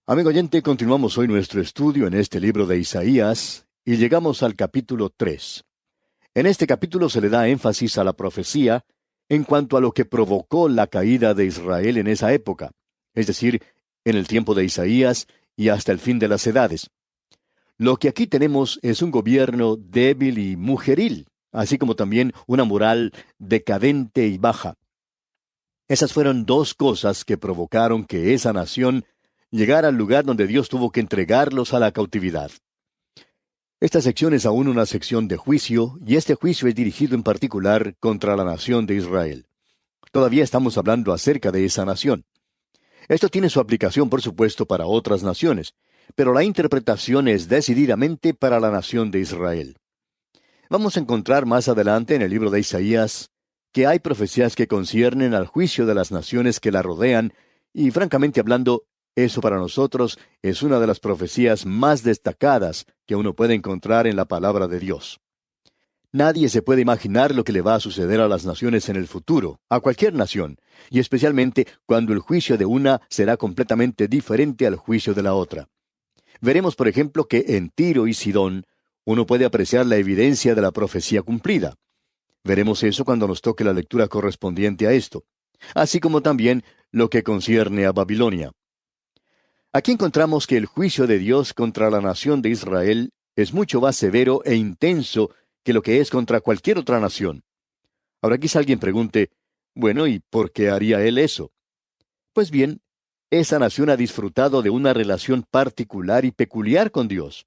Amigo oyente, continuamos hoy nuestro estudio en este libro de Isaías y llegamos al capítulo 3. En este capítulo se le da énfasis a la profecía en cuanto a lo que provocó la caída de Israel en esa época, es decir, en el tiempo de Isaías y hasta el fin de las edades. Lo que aquí tenemos es un gobierno débil y mujeril, así como también una moral decadente y baja. Esas fueron dos cosas que provocaron que esa nación llegara al lugar donde Dios tuvo que entregarlos a la cautividad. Esta sección es aún una sección de juicio, y este juicio es dirigido en particular contra la nación de Israel. Todavía estamos hablando acerca de esa nación. Esto tiene su aplicación, por supuesto, para otras naciones, pero la interpretación es decididamente para la nación de Israel. Vamos a encontrar más adelante en el libro de Isaías que hay profecías que conciernen al juicio de las naciones que la rodean, y francamente hablando, eso para nosotros es una de las profecías más destacadas que uno puede encontrar en la palabra de Dios. Nadie se puede imaginar lo que le va a suceder a las naciones en el futuro, a cualquier nación, y especialmente cuando el juicio de una será completamente diferente al juicio de la otra. Veremos, por ejemplo, que en Tiro y Sidón uno puede apreciar la evidencia de la profecía cumplida. Veremos eso cuando nos toque la lectura correspondiente a esto, así como también lo que concierne a Babilonia. Aquí encontramos que el juicio de Dios contra la nación de Israel es mucho más severo e intenso que lo que es contra cualquier otra nación. Ahora quizá alguien pregunte, bueno, ¿y por qué haría él eso? Pues bien, esa nación ha disfrutado de una relación particular y peculiar con Dios.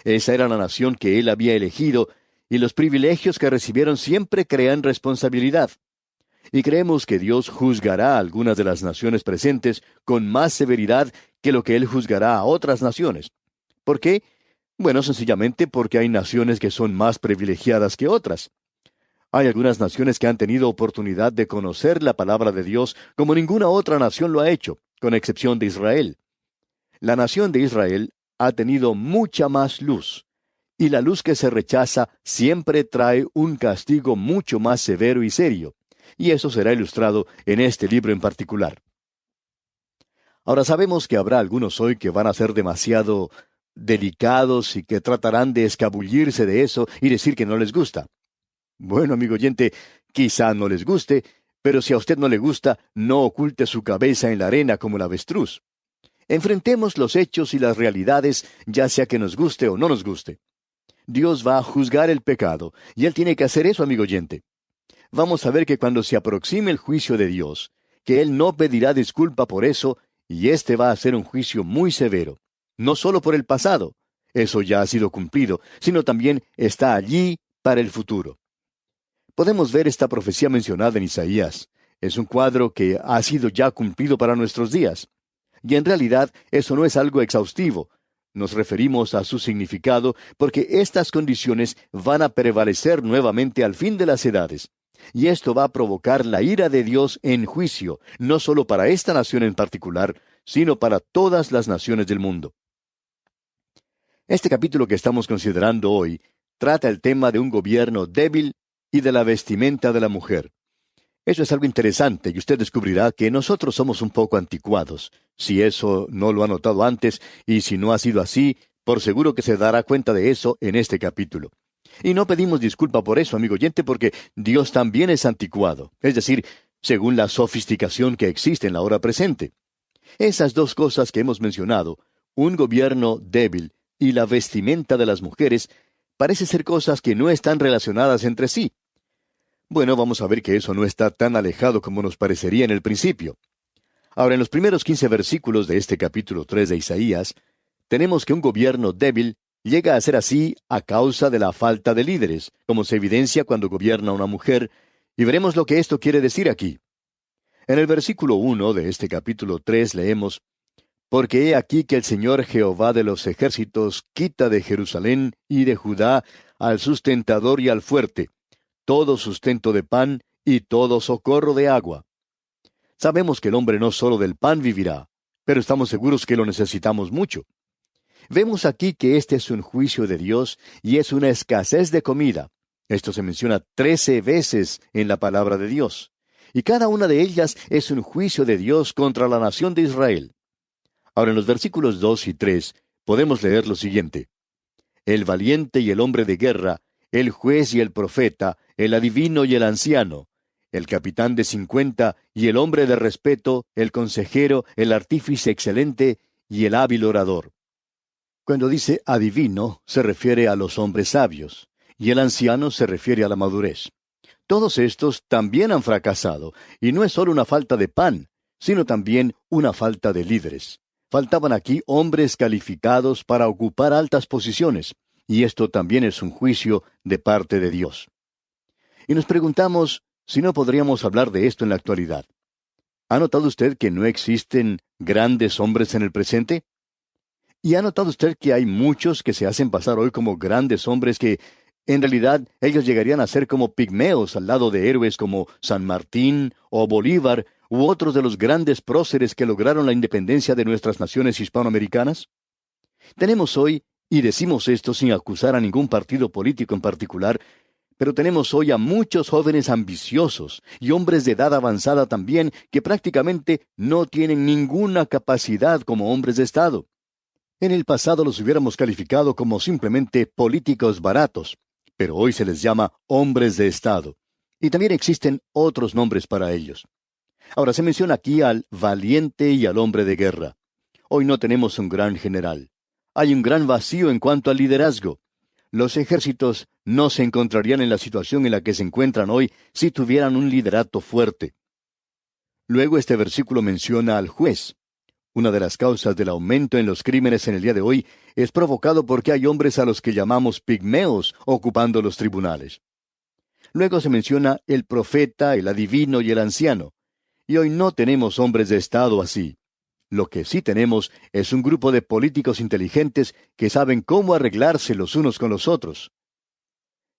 Esa era la nación que él había elegido, y los privilegios que recibieron siempre crean responsabilidad. Y creemos que Dios juzgará a algunas de las naciones presentes con más severidad que lo que Él juzgará a otras naciones. ¿Por qué? Bueno, sencillamente porque hay naciones que son más privilegiadas que otras. Hay algunas naciones que han tenido oportunidad de conocer la palabra de Dios como ninguna otra nación lo ha hecho, con excepción de Israel. La nación de Israel ha tenido mucha más luz, y la luz que se rechaza siempre trae un castigo mucho más severo y serio. Y eso será ilustrado en este libro en particular. Ahora sabemos que habrá algunos hoy que van a ser demasiado delicados y que tratarán de escabullirse de eso y decir que no les gusta. Bueno, amigo oyente, quizá no les guste, pero si a usted no le gusta, no oculte su cabeza en la arena como el avestruz. Enfrentemos los hechos y las realidades, ya sea que nos guste o no nos guste. Dios va a juzgar el pecado, y Él tiene que hacer eso, amigo oyente. Vamos a ver que cuando se aproxime el juicio de Dios, que Él no pedirá disculpa por eso, y este va a ser un juicio muy severo, no solo por el pasado, eso ya ha sido cumplido, sino también está allí para el futuro. Podemos ver esta profecía mencionada en Isaías. Es un cuadro que ha sido ya cumplido para nuestros días. Y en realidad eso no es algo exhaustivo. Nos referimos a su significado porque estas condiciones van a prevalecer nuevamente al fin de las edades. Y esto va a provocar la ira de Dios en juicio, no solo para esta nación en particular, sino para todas las naciones del mundo. Este capítulo que estamos considerando hoy trata el tema de un gobierno débil y de la vestimenta de la mujer. Eso es algo interesante y usted descubrirá que nosotros somos un poco anticuados. Si eso no lo ha notado antes, y si no ha sido así, por seguro que se dará cuenta de eso en este capítulo. Y no pedimos disculpa por eso, amigo oyente, porque Dios también es anticuado, es decir, según la sofisticación que existe en la hora presente. Esas dos cosas que hemos mencionado, un gobierno débil y la vestimenta de las mujeres, parece ser cosas que no están relacionadas entre sí. Bueno, vamos a ver que eso no está tan alejado como nos parecería en el principio. Ahora, en los primeros 15 versículos de este capítulo 3 de Isaías, tenemos que un gobierno débil llega a ser así a causa de la falta de líderes, como se evidencia cuando gobierna una mujer, y veremos lo que esto quiere decir aquí. En el versículo 1 de este capítulo 3 leemos, «Porque he aquí que el Señor Jehová de los ejércitos quita de Jerusalén y de Judá al sustentador y al fuerte, todo sustento de pan y todo socorro de agua». Sabemos que el hombre no solo del pan vivirá, pero estamos seguros que lo necesitamos mucho. Vemos aquí que este es un juicio de Dios y es una escasez de comida. Esto se menciona 13 veces en la palabra de Dios. Y cada una de ellas es un juicio de Dios contra la nación de Israel. Ahora en los versículos 2 y 3 podemos leer lo siguiente. El valiente y el hombre de guerra, el juez y el profeta, el adivino y el anciano, el capitán de 50 y el hombre de respeto, el consejero, el artífice excelente y el hábil orador. Cuando dice adivino, se refiere a los hombres sabios, y el anciano se refiere a la madurez. Todos estos también han fracasado, y no es solo una falta de pan, sino también una falta de líderes. Faltaban aquí hombres calificados para ocupar altas posiciones, y esto también es un juicio de parte de Dios. Y nos preguntamos si no podríamos hablar de esto en la actualidad. ¿Ha notado usted que no existen grandes hombres en el presente? ¿Y ha notado usted que hay muchos que se hacen pasar hoy como grandes hombres que, en realidad, ellos llegarían a ser como pigmeos al lado de héroes como San Martín o Bolívar u otros de los grandes próceres que lograron la independencia de nuestras naciones hispanoamericanas? Tenemos hoy, y decimos esto sin acusar a ningún partido político en particular, pero tenemos hoy a muchos jóvenes ambiciosos y hombres de edad avanzada también que prácticamente no tienen ninguna capacidad como hombres de Estado. En el pasado los hubiéramos calificado como simplemente políticos baratos, pero hoy se les llama hombres de Estado. Y también existen otros nombres para ellos. Ahora se menciona aquí al valiente y al hombre de guerra. Hoy no tenemos un gran general. Hay un gran vacío en cuanto al liderazgo. Los ejércitos no se encontrarían en la situación en la que se encuentran hoy si tuvieran un liderato fuerte. Luego este versículo menciona al juez. Una de las causas del aumento en los crímenes en el día de hoy es provocado porque hay hombres a los que llamamos pigmeos ocupando los tribunales. Luego se menciona el profeta, el adivino y el anciano. Y hoy no tenemos hombres de Estado así. Lo que sí tenemos es un grupo de políticos inteligentes que saben cómo arreglarse los unos con los otros.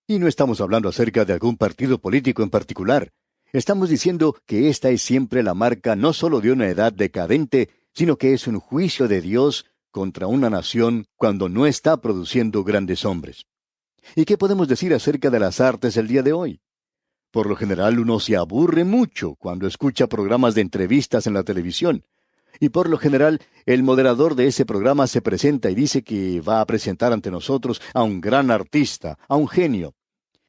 Y no estamos hablando acerca de algún partido político en particular. Estamos diciendo que esta es siempre la marca no solo de una edad decadente, sino que es un juicio de Dios contra una nación cuando no está produciendo grandes hombres. ¿Y qué podemos decir acerca de las artes el día de hoy? Por lo general uno se aburre mucho cuando escucha programas de entrevistas en la televisión. Y por lo general, el moderador de ese programa se presenta y dice que va a presentar ante nosotros a un gran artista, a un genio.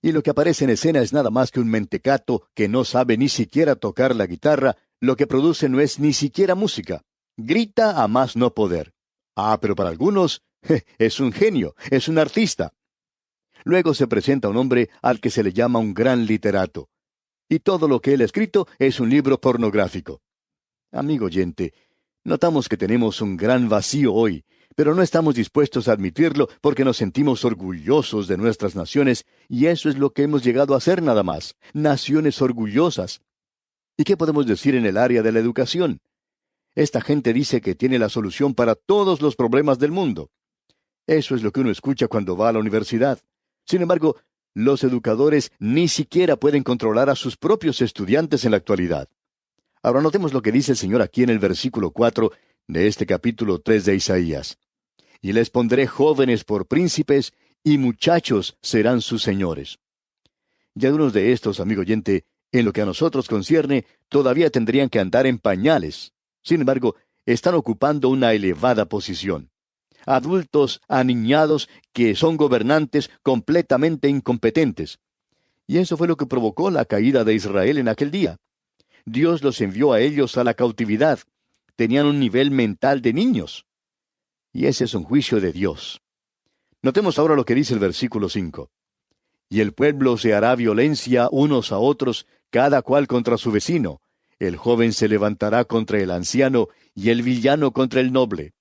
Y lo que aparece en escena es nada más que un mentecato que no sabe ni siquiera tocar la guitarra, lo que produce no es ni siquiera música. Grita a más no poder. Pero para algunos, es un genio, es un artista. Luego se presenta un hombre al que se le llama un gran literato. Y todo lo que él ha escrito es un libro pornográfico. Amigo oyente, notamos que tenemos un gran vacío hoy, pero no estamos dispuestos a admitirlo porque nos sentimos orgullosos de nuestras naciones, y eso es lo que hemos llegado a ser nada más, naciones orgullosas. ¿Y qué podemos decir en el área de la educación? Esta gente dice que tiene la solución para todos los problemas del mundo. Eso es lo que uno escucha cuando va a la universidad. Sin embargo, los educadores ni siquiera pueden controlar a sus propios estudiantes en la actualidad. Ahora notemos lo que dice el Señor aquí en el versículo 4 de este capítulo 3 de Isaías. Y les pondré jóvenes por príncipes, y muchachos serán sus señores. Y algunos de estos, amigo oyente, en lo que a nosotros concierne, todavía tendrían que andar en pañales. Sin embargo, están ocupando una elevada posición. Adultos aniñados que son gobernantes completamente incompetentes. Y eso fue lo que provocó la caída de Israel en aquel día. Dios los envió a ellos a la cautividad. Tenían un nivel mental de niños. Y ese es un juicio de Dios. Notemos ahora lo que dice el versículo 5. Y el pueblo se hará violencia unos a otros, cada cual contra su vecino. El joven se levantará contra el anciano, y el villano contra el noble.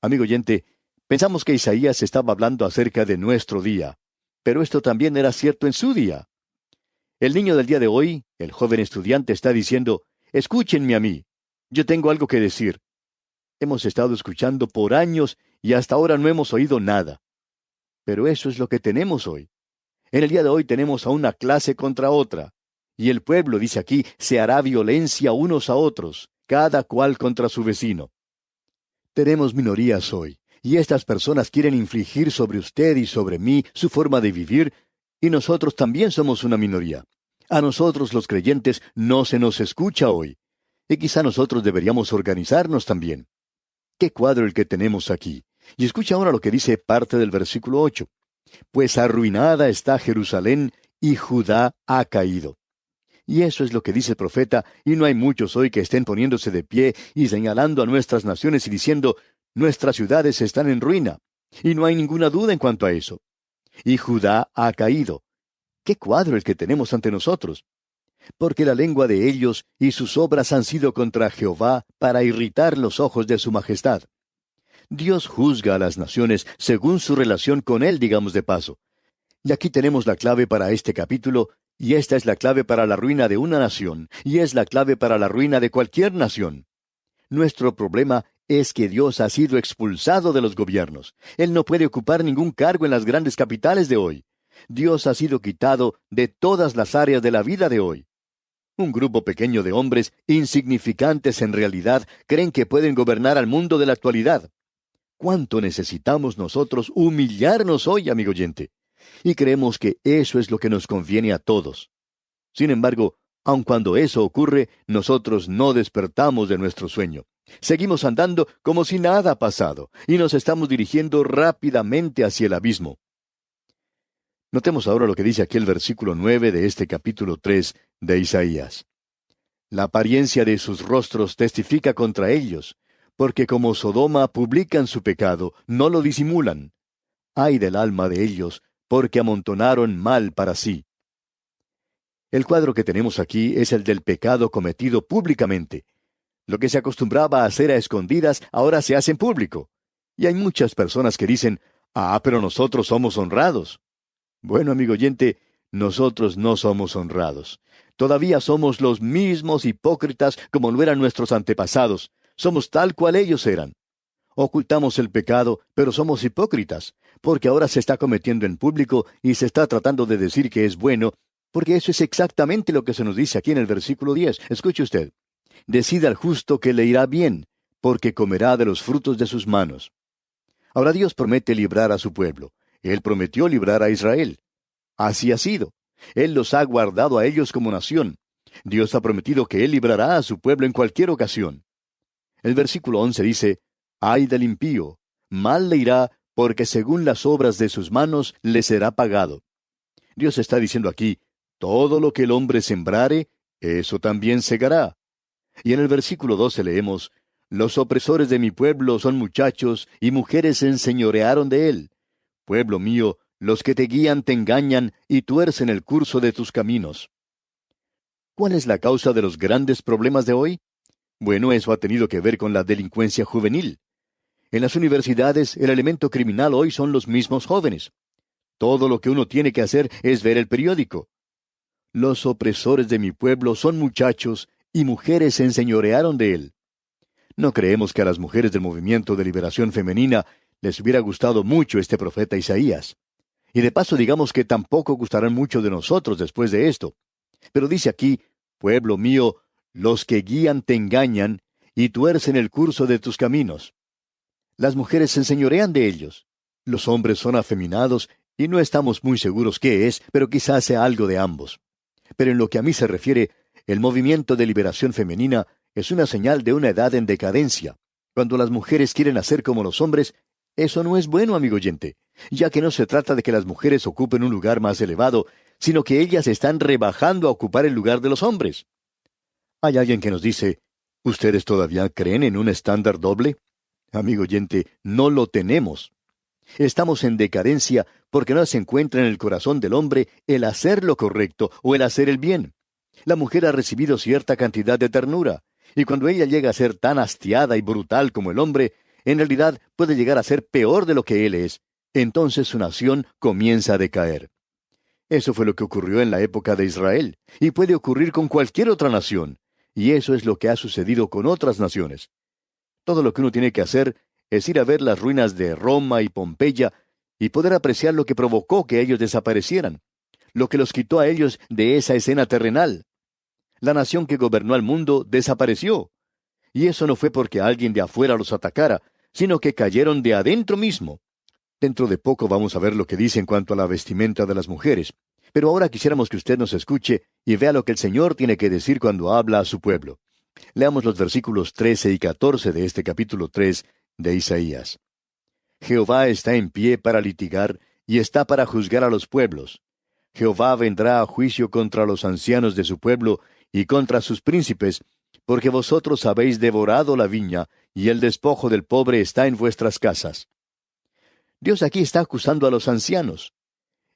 Amigo oyente, pensamos que Isaías estaba hablando acerca de nuestro día, pero esto también era cierto en su día. El niño del día de hoy, el joven estudiante, está diciendo, escúchenme a mí, yo tengo algo que decir. Hemos estado escuchando por años y hasta ahora no hemos oído nada. Pero eso es lo que tenemos hoy. En el día de hoy tenemos a una clase contra otra. Y el pueblo, dice aquí, se hará violencia unos a otros, cada cual contra su vecino. Tenemos minorías hoy, y estas personas quieren infligir sobre usted y sobre mí su forma de vivir, y nosotros también somos una minoría. A nosotros los creyentes no se nos escucha hoy, y quizá nosotros deberíamos organizarnos también. Qué cuadro el que tenemos aquí. Y escucha ahora lo que dice parte del versículo 8. Pues arruinada está Jerusalén y Judá ha caído. Y eso es lo que dice el profeta, y no hay muchos hoy que estén poniéndose de pie y señalando a nuestras naciones y diciendo, nuestras ciudades están en ruina. Y no hay ninguna duda en cuanto a eso. Y Judá ha caído. ¡Qué cuadro el que tenemos ante nosotros! Porque la lengua de ellos y sus obras han sido contra Jehová para irritar los ojos de su majestad. Dios juzga a las naciones según su relación con Él, digamos de paso. Y aquí tenemos la clave para este capítulo, y esta es la clave para la ruina de una nación, y es la clave para la ruina de cualquier nación. Nuestro problema es que Dios ha sido expulsado de los gobiernos. Él no puede ocupar ningún cargo en las grandes capitales de hoy. Dios ha sido quitado de todas las áreas de la vida de hoy. Un grupo pequeño de hombres, insignificantes en realidad, creen que pueden gobernar al mundo de la actualidad. ¿Cuánto necesitamos nosotros humillarnos hoy, amigo oyente? Y creemos que eso es lo que nos conviene a todos. Sin embargo, aun cuando eso ocurre, nosotros no despertamos de nuestro sueño. Seguimos andando como si nada ha pasado, y nos estamos dirigiendo rápidamente hacia el abismo. Notemos ahora lo que dice aquí el versículo 9 de este capítulo 3 de Isaías. La apariencia de sus rostros testifica contra ellos, porque como Sodoma publican su pecado, no lo disimulan. Ay del alma de ellos, porque amontonaron mal para sí. El cuadro que tenemos aquí es el del pecado cometido públicamente. Lo que se acostumbraba a hacer a escondidas ahora se hace en público. Y hay muchas personas que dicen, pero nosotros somos honrados. Bueno, amigo oyente, nosotros no somos honrados. Todavía somos los mismos hipócritas como lo eran nuestros antepasados. Somos tal cual ellos eran. Ocultamos el pecado, pero somos hipócritas, porque ahora se está cometiendo en público y se está tratando de decir que es bueno, porque eso es exactamente lo que se nos dice aquí en el versículo 10. Escuche usted. Decida al justo que le irá bien, porque comerá de los frutos de sus manos. Ahora Dios promete librar a su pueblo. Él prometió librar a Israel. Así ha sido. Él los ha guardado a ellos como nación. Dios ha prometido que Él librará a su pueblo en cualquier ocasión. El versículo 11 dice, Ay del impío, mal le irá, porque según las obras de sus manos le será pagado. Dios está diciendo aquí, todo lo que el hombre sembrare, eso también segará. Y en el versículo 12 leemos, Los opresores de mi pueblo son muchachos, y mujeres se enseñorearon de él. Pueblo mío, los que te guían te engañan, y tuercen el curso de tus caminos. ¿Cuál es la causa de los grandes problemas de hoy? Bueno, eso ha tenido que ver con la delincuencia juvenil. En las universidades, el elemento criminal hoy son los mismos jóvenes. Todo lo que uno tiene que hacer es ver el periódico. Los opresores de mi pueblo son muchachos, y mujeres se enseñorearon de él. No creemos que a las mujeres del movimiento de liberación femenina les hubiera gustado mucho este profeta Isaías. Y de paso digamos que tampoco gustarán mucho de nosotros después de esto. Pero dice aquí, pueblo mío, los que guían te engañan, y tuercen el curso de tus caminos. Las mujeres se enseñorean de ellos. Los hombres son afeminados, y no estamos muy seguros qué es, pero quizás sea algo de ambos. Pero en lo que a mí se refiere, el movimiento de liberación femenina es una señal de una edad en decadencia. Cuando las mujeres quieren hacer como los hombres, eso no es bueno, amigo oyente, ya que no se trata de que las mujeres ocupen un lugar más elevado, sino que ellas están rebajando a ocupar el lugar de los hombres. Hay alguien que nos dice, ¿ustedes todavía creen en un estándar doble? Amigo oyente, no lo tenemos. Estamos en decadencia porque no se encuentra en el corazón del hombre el hacer lo correcto o el hacer el bien. La mujer ha recibido cierta cantidad de ternura, y cuando ella llega a ser tan hastiada y brutal como el hombre, en realidad puede llegar a ser peor de lo que él es. Entonces su nación comienza a decaer. Eso fue lo que ocurrió en la época de Israel, y puede ocurrir con cualquier otra nación, y eso es lo que ha sucedido con otras naciones. Todo lo que uno tiene que hacer es ir a ver las ruinas de Roma y Pompeya y poder apreciar lo que provocó que ellos desaparecieran, lo que los quitó a ellos de esa escena terrenal. La nación que gobernó al mundo desapareció, y eso no fue porque alguien de afuera los atacara, sino que cayeron de adentro mismo. Dentro de poco vamos a ver lo que dice en cuanto a la vestimenta de las mujeres, pero ahora quisiéramos que usted nos escuche y vea lo que el Señor tiene que decir cuando habla a su pueblo. Leamos los versículos 13 y 14 de este capítulo 3 de Isaías. Jehová está en pie para litigar y está para juzgar a los pueblos. Jehová vendrá a juicio contra los ancianos de su pueblo y contra sus príncipes, porque vosotros habéis devorado la viña, y el despojo del pobre está en vuestras casas. Dios aquí está acusando a los ancianos.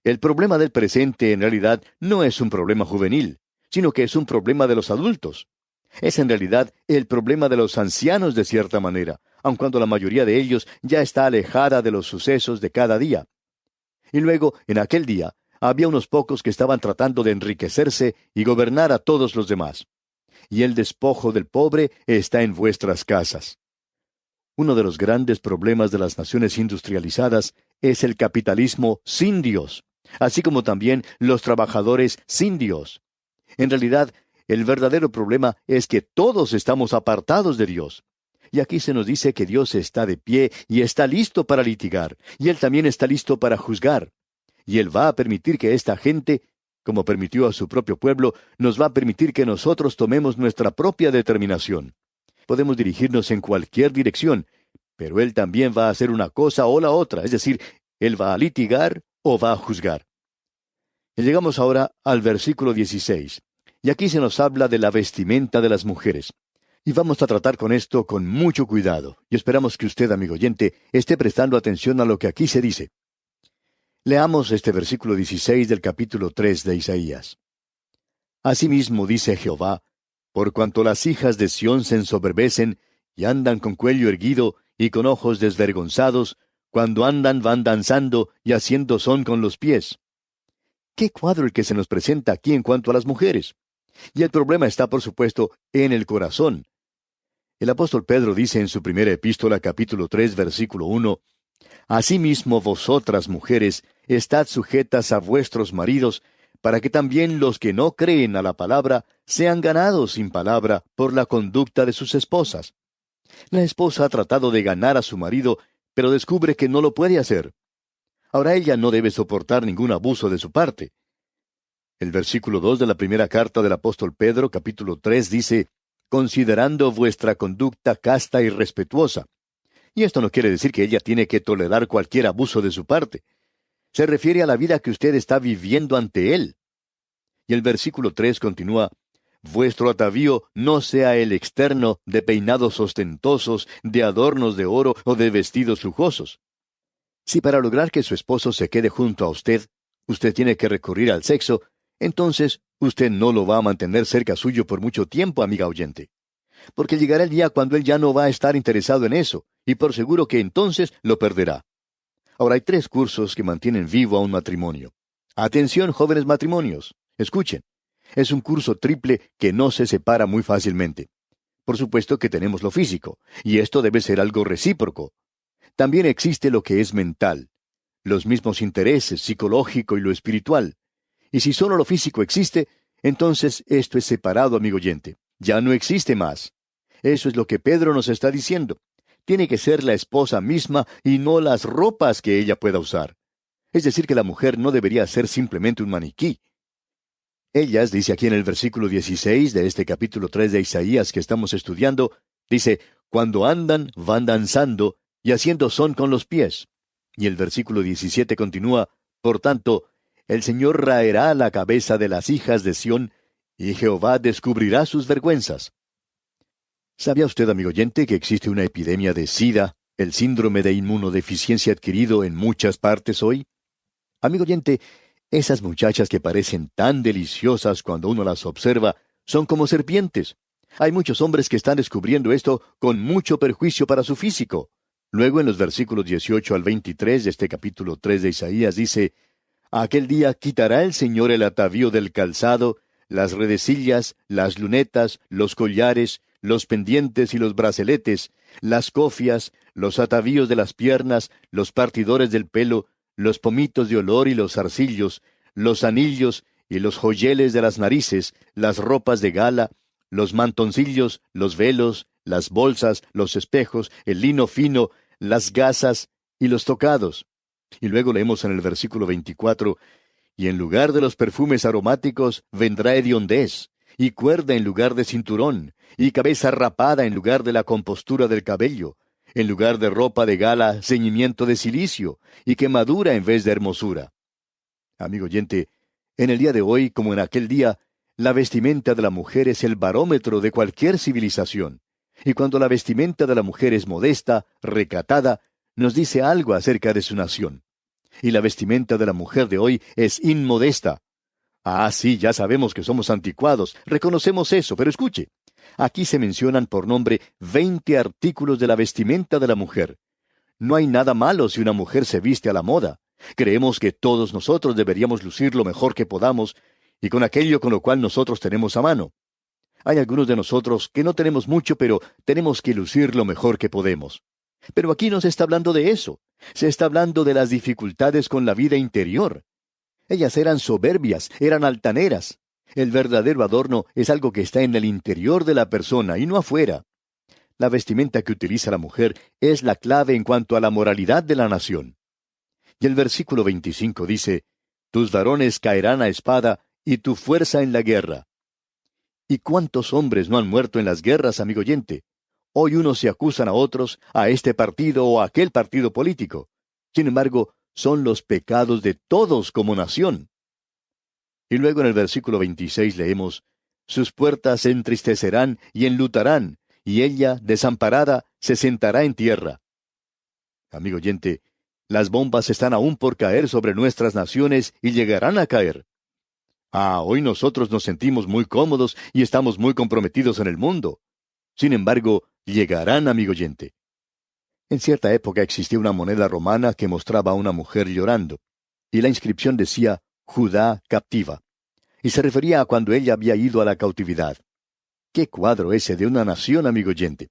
El problema del presente en realidad no es un problema juvenil, sino que es un problema de los adultos. Es en realidad el problema de los ancianos de cierta manera, aun cuando la mayoría de ellos ya está alejada de los sucesos de cada día. Y luego, en aquel día, había unos pocos que estaban tratando de enriquecerse y gobernar a todos los demás. Y el despojo del pobre está en vuestras casas. Uno de los grandes problemas de las naciones industrializadas es el capitalismo sin Dios, así como también los trabajadores sin Dios. En realidad, el verdadero problema es que todos estamos apartados de Dios. Y aquí se nos dice que Dios está de pie y está listo para litigar, y Él también está listo para juzgar. Y Él va a permitir que esta gente, como permitió a su propio pueblo, nos va a permitir que nosotros tomemos nuestra propia determinación. Podemos dirigirnos en cualquier dirección, pero Él también va a hacer una cosa o la otra, es decir, Él va a litigar o va a juzgar. Y llegamos ahora al versículo 16, y aquí se nos habla de la vestimenta de las mujeres. Y vamos a tratar con esto con mucho cuidado, y esperamos que usted, amigo oyente, esté prestando atención a lo que aquí se dice. Leamos este versículo 16 del capítulo 3 de Isaías. Asimismo dice Jehová, por cuanto las hijas de Sión se ensoberbecen, y andan con cuello erguido, y con ojos desvergonzados, cuando andan van danzando, y haciendo son con los pies. ¿Qué cuadro el que se nos presenta aquí en cuanto a las mujeres? Y el problema está, por supuesto, en el corazón. El apóstol Pedro dice en su primera epístola, capítulo 3, versículo 1, Asimismo vosotras, mujeres, estad sujetas a vuestros maridos, para que también los que no creen a la palabra sean ganados sin palabra por la conducta de sus esposas. La esposa ha tratado de ganar a su marido, pero descubre que no lo puede hacer. Ahora ella no debe soportar ningún abuso de su parte. El versículo 2 de la primera carta del apóstol Pedro, capítulo 3, dice, considerando vuestra conducta casta y respetuosa. Y esto no quiere decir que ella tiene que tolerar cualquier abuso de su parte. Se refiere a la vida que usted está viviendo ante él. Y el versículo 3 continúa, vuestro atavío no sea el externo de peinados ostentosos, de adornos de oro o de vestidos lujosos. Si para lograr que su esposo se quede junto a usted tiene que recurrir al sexo, entonces usted no lo va a mantener cerca suyo por mucho tiempo, amiga oyente. Porque llegará el día cuando él ya no va a estar interesado en eso, y por seguro que entonces lo perderá. Ahora hay 3 cursos que mantienen vivo a un matrimonio. Atención, jóvenes matrimonios, escuchen. Es un curso triple que no se separa muy fácilmente. Por supuesto que tenemos lo físico, y esto debe ser algo recíproco. También existe lo que es mental, los mismos intereses, psicológico y lo espiritual. Y si solo lo físico existe, entonces esto es separado, amigo oyente. Ya no existe más. Eso es lo que Pedro nos está diciendo. Tiene que ser la esposa misma y no las ropas que ella pueda usar. Es decir, que la mujer no debería ser simplemente un maniquí. Ellas, dice aquí en el versículo 16 de este capítulo 3 de Isaías que estamos estudiando, dice, cuando andan, van danzando, y haciendo son con los pies. Y el versículo 17 continúa, por tanto, el Señor raerá la cabeza de las hijas de Sión, y Jehová descubrirá sus vergüenzas. ¿Sabía usted, amigo oyente, que existe una epidemia de SIDA, el síndrome de inmunodeficiencia adquirido en muchas partes hoy? Amigo oyente, esas muchachas que parecen tan deliciosas cuando uno las observa, son como serpientes. Hay muchos hombres que están descubriendo esto con mucho perjuicio para su físico. Luego en los versículos 18 al 23 de este capítulo 3 de Isaías dice, aquel día quitará el Señor el atavío del calzado, las redecillas, las lunetas, los collares, los pendientes y los braceletes, las cofias, los atavíos de las piernas, los partidores del pelo, los pomitos de olor y los zarcillos, los anillos y los joyeles de las narices, las ropas de gala, los mantoncillos, los velos, las bolsas, los espejos, el lino fino, las gasas y los tocados. Y luego leemos en el versículo 24, y en lugar de los perfumes aromáticos vendrá hediondez, y cuerda en lugar de cinturón, y cabeza rapada en lugar de la compostura del cabello, en lugar de ropa de gala, ceñimiento de cilicio, y quemadura en vez de hermosura. Amigo oyente, en el día de hoy, como en aquel día, la vestimenta de la mujer es el barómetro de cualquier civilización. Y cuando la vestimenta de la mujer es modesta, recatada, nos dice algo acerca de su nación. Y la vestimenta de la mujer de hoy es inmodesta. Ah, sí, ya sabemos que somos anticuados, reconocemos eso, pero escuche. Aquí se mencionan por nombre 20 artículos de la vestimenta de la mujer. No hay nada malo si una mujer se viste a la moda. Creemos que todos nosotros deberíamos lucir lo mejor que podamos, y con aquello con lo cual nosotros tenemos a mano. Hay algunos de nosotros que no tenemos mucho, pero tenemos que lucir lo mejor que podemos. Pero aquí no se está hablando de eso. Se está hablando de las dificultades con la vida interior. Ellas eran soberbias, eran altaneras. El verdadero adorno es algo que está en el interior de la persona y no afuera. La vestimenta que utiliza la mujer es la clave en cuanto a la moralidad de la nación. Y el versículo 25 dice, «Tus varones caerán a espada, y tu fuerza en la guerra». ¿Y cuántos hombres no han muerto en las guerras, amigo oyente? Hoy unos se acusan a otros, a este partido o a aquel partido político. Sin embargo, son los pecados de todos como nación. Y luego en el versículo 26 leemos, «Sus puertas se entristecerán y enlutarán, y ella, desamparada, se sentará en tierra». Amigo oyente, las bombas están aún por caer sobre nuestras naciones y llegarán a caer. Ah, hoy nosotros nos sentimos muy cómodos y estamos muy comprometidos en el mundo. Sin embargo, llegarán, amigo oyente. En cierta época existía una moneda romana que mostraba a una mujer llorando, y la inscripción decía «Judá captiva», y se refería a cuando ella había ido a la cautividad. ¡Qué cuadro ese de una nación, amigo oyente!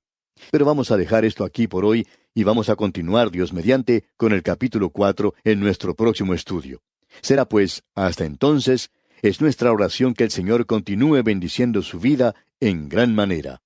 Pero vamos a dejar esto aquí por hoy, y vamos a continuar, Dios mediante, con el capítulo 4 en nuestro próximo estudio. Será pues, hasta entonces, es nuestra oración que el Señor continúe bendiciendo su vida en gran manera.